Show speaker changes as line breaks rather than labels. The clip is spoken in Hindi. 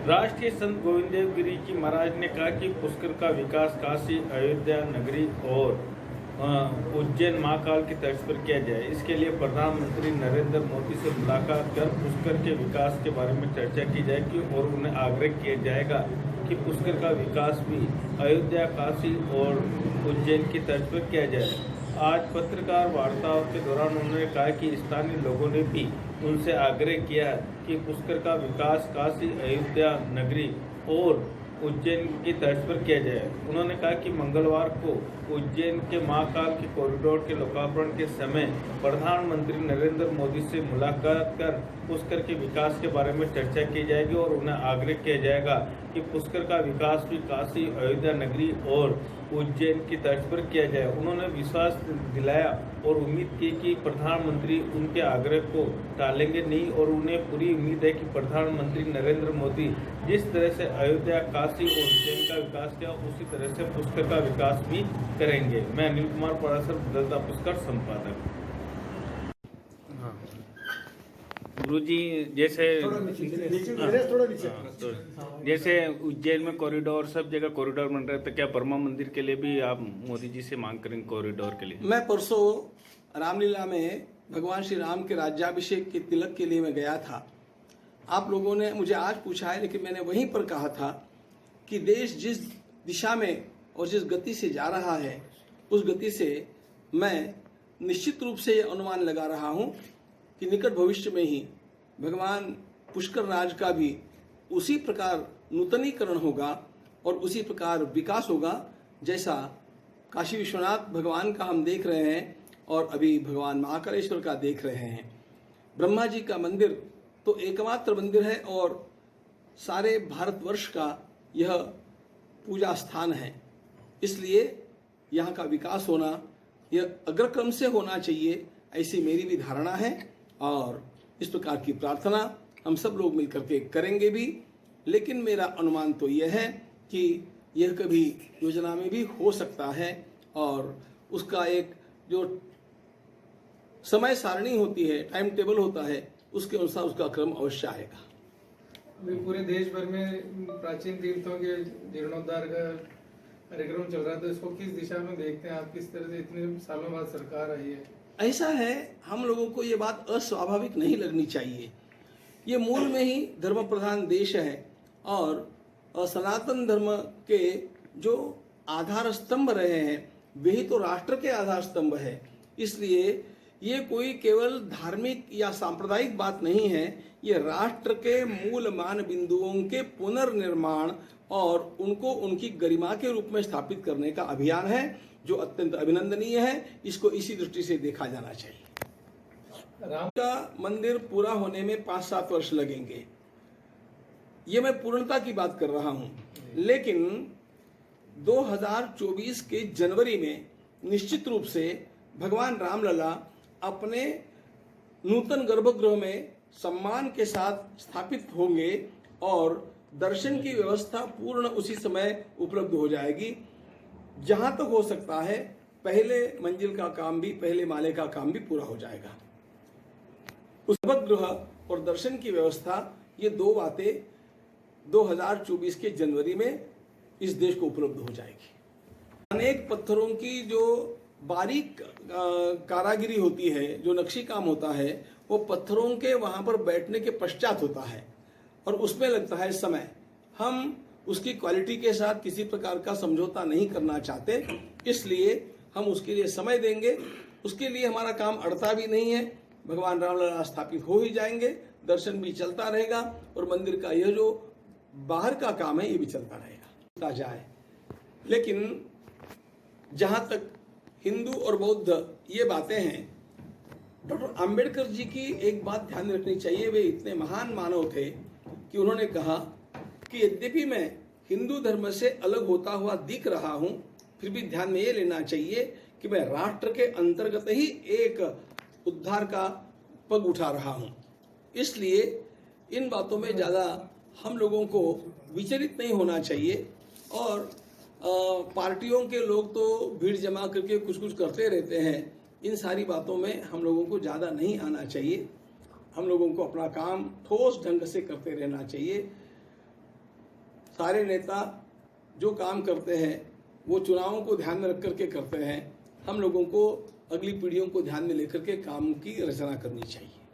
राष्ट्रीय संत गोविंद देव गिरी जी महाराज ने कहा कि पुष्कर का विकास काशी, अयोध्या नगरी और उज्जैन महाकाल की तर्ज पर किया जाए। इसके लिए प्रधानमंत्री नरेंद्र मोदी से मुलाकात कर पुष्कर के विकास के बारे में चर्चा की जाएगी और उन्हें आग्रह किया जाएगा कि पुष्कर का विकास भी अयोध्या, काशी और उज्जैन की तर्ज पर किया जाए। आज पत्रकार वार्ताओं के दौरान उन्होंने कहा कि स्थानीय लोगों ने भी उनसे आग्रह किया कि पुष्कर का विकास काशी, अयोध्या नगरी और उज्जैन की तर्ज पर किया जाए। उन्होंने कहा कि मंगलवार को उज्जैन के महाकाल के कॉरिडोर के लोकार्पण के समय प्रधानमंत्री नरेंद्र मोदी से मुलाकात कर पुष्कर के विकास के बारे में चर्चा की जाएगी और उन्हें आग्रह किया जाएगा कि पुष्कर का विकास भी काशी, अयोध्या नगरी और उज्जैन की तर्ज पर किया जाए। उन्होंने विश्वास दिलाया और उम्मीद की कि प्रधानमंत्री उनके आग्रह को टालेंगे नहीं और उन्हें पूरी उम्मीद है कि प्रधानमंत्री नरेंद्र मोदी जिस तरह से अयोध्या, काशी और उज्जैन का विकास किया उसी तरह से पुष्कर का विकास भी करेंगे। मैं अनिल कुमार परासर, बदलता पुष्कर संपादक। गुरुजी, जैसे उज्जैन में कॉरिडोर, सब जगह कॉरिडोर बन रहा है, तो क्या ब्रह्मा मंदिर के लिए भी आप मोदी जी से मांग करेंगे कॉरिडोर के लिए?
मैं परसों रामलीला में भगवान श्री राम के राज्याभिषेक के तिलक के लिए मैं गया था। आप लोगों ने मुझे आज पूछा है, लेकिन मैंने वहीं पर कहा था कि देश जिस दिशा में और जिस गति से जा रहा है उस गति से मैं निश्चित रूप से ये अनुमान लगा रहा हूँ कि निकट भविष्य में ही भगवान पुष्कर राज का भी उसी प्रकार नूतनीकरण होगा और उसी प्रकार विकास होगा जैसा काशी विश्वनाथ भगवान का हम देख रहे हैं और अभी भगवान महाकालेश्वर का देख रहे हैं। ब्रह्मा जी का मंदिर तो एकमात्र मंदिर है और सारे भारतवर्ष का यह पूजा स्थान है, इसलिए यहाँ का विकास होना यह अग्रक्रम से होना चाहिए, ऐसी मेरी भी धारणा है और इस प्रकार की प्रार्थना हम सब लोग मिलकर के करेंगे भी। लेकिन मेरा अनुमान तो यह है कि यह कभी योजना में भी हो सकता है और उसका एक जो समय सारणी होती है, टाइम टेबल होता है, उसके अनुसार उसका क्रम अवश्य आएगा।
पूरे देश भर में प्राचीन तीर्थों के जीर्णोद्धार का कार्यक्रम चल रहा है, तो इसको किस दिशा में देखते हैं आप? किस तरह से इतने सालों बाद सरकार आई है?
ऐसा है, हम लोगों को ये बात अस्वाभाविक नहीं लगनी चाहिए। ये मूल में ही धर्म प्रधान देश है और सनातन धर्म के जो आधार स्तंभ रहे हैं वे ही तो राष्ट्र के आधार स्तंभ है। इसलिए ये कोई केवल धार्मिक या सांप्रदायिक बात नहीं है, ये राष्ट्र के मूल मान बिंदुओं के पुनर्निर्माण और उनको उनकी गरिमा के रूप में स्थापित करने का अभियान है जो अत्यंत अभिनंदनीय है। इसको इसी दृष्टि से देखा जाना चाहिए। राम का मंदिर पूरा होने में 5-7 वर्ष लगेंगे, ये मैं पूर्णता की बात कर रहा हूं, लेकिन 2024 के जनवरी में निश्चित रूप से भगवान रामलला अपने नूतन गर्भगृह में सम्मान के साथ स्थापित होंगे और दर्शन की व्यवस्था पूर्ण उसी समय उपलब्ध हो जाएगी। जहां तक हो सकता है पहले मंजिल का काम भी, पहले माले का काम भी पूरा हो जाएगा। उस गर्भगृह और दर्शन की व्यवस्था, ये दो बातें 2024 के जनवरी में इस देश को उपलब्ध हो जाएगी। अनेक पत्थरों की जो बारीक कारागिरी होती है, जो नक्शी काम होता है, वो पत्थरों के वहां पर बैठने के पश्चात होता है और उसमें लगता है समय। हम उसकी क्वालिटी के साथ किसी प्रकार का समझौता नहीं करना चाहते, इसलिए हम उसके लिए समय देंगे। उसके लिए हमारा काम अड़ता भी नहीं है। भगवान रामलला स्थापित हो ही जाएंगे, दर्शन भी चलता रहेगा और मंदिर का यह जो बाहर का काम है ये भी चलता रहेगा जाए। लेकिन जहां तक हिंदू और बौद्ध ये बातें हैं, डॉक्टर आम्बेडकर जी की एक बात ध्यान रखनी चाहिए। वे इतने महान मानव थे कि उन्होंने कहा कि यद्यपि मैं हिंदू धर्म से अलग होता हुआ दिख रहा हूं, फिर भी ध्यान में ये लेना चाहिए कि मैं राष्ट्र के अंतर्गत ही एक उद्धार का पग उठा रहा हूं। इसलिए इन बातों में ज़्यादा हम लोगों को विचलित नहीं होना चाहिए और पार्टियों के लोग तो भीड़ जमा करके कुछ कुछ करते रहते हैं। इन सारी बातों में हम लोगों को ज़्यादा नहीं आना चाहिए। हम लोगों को अपना काम ठोस ढंग से करते रहना चाहिए। सारे नेता जो काम करते हैं वो चुनावों को ध्यान में रख करके करते हैं। हम लोगों को अगली पीढ़ियों को ध्यान में लेकर के काम की रचना करनी चाहिए।